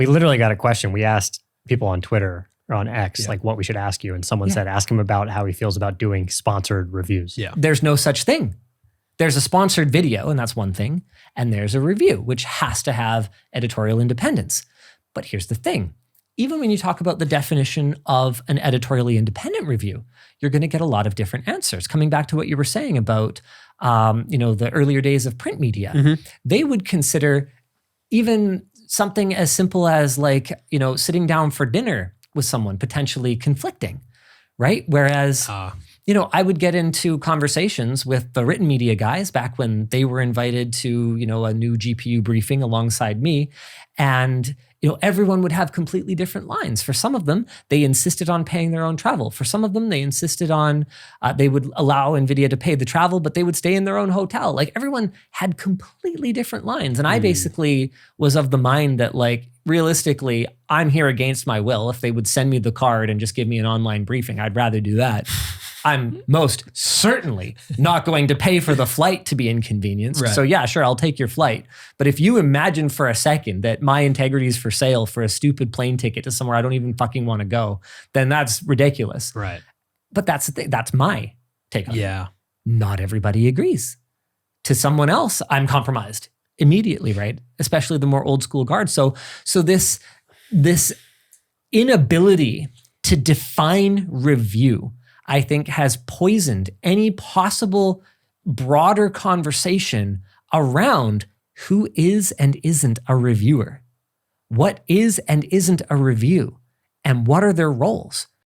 We literally got a question. We asked people on Twitter or on X, Yeah. like what we should ask you. And someone Yeah. said, ask him about how he feels about doing sponsored reviews. Yeah. There's no such thing. There's a sponsored video, and that's one thing. And there's a review, which has to have editorial independence. But here's the thing. Even when you talk about the definition of an editorially independent review, you're going to get a lot of different answers. Coming back to what you were saying about, the earlier days of print media, they would consider even something as simple as sitting down for dinner with someone potentially conflicting, right? Whereas, I would get into conversations with the written media guys back when they were invited to, a new GPU briefing alongside me. And, everyone would have completely different lines. For some of them, they insisted on paying their own travel. For some of them, they insisted on, they would allow NVIDIA to pay the travel, but they would stay in their own hotel. Like everyone had completely different lines. And I basically was of the mind that realistically, I'm here against my will. If they would send me the card and just give me an online briefing, I'd rather do that. I'm most certainly not going to pay for the flight to be inconvenienced. Right. So yeah, sure, I'll take your flight. But if you imagine for a second that my integrity is for sale for a stupid plane ticket to somewhere I don't even fucking want to go, then that's ridiculous. Right. But that's the thing. That's my take on it. Yeah. Not everybody agrees. To someone else, I'm compromised immediately, right? Especially the more old school guard. So this inability to define review, I think, has poisoned any possible broader conversation around who is and isn't a reviewer. What is and isn't a review? And what are their roles?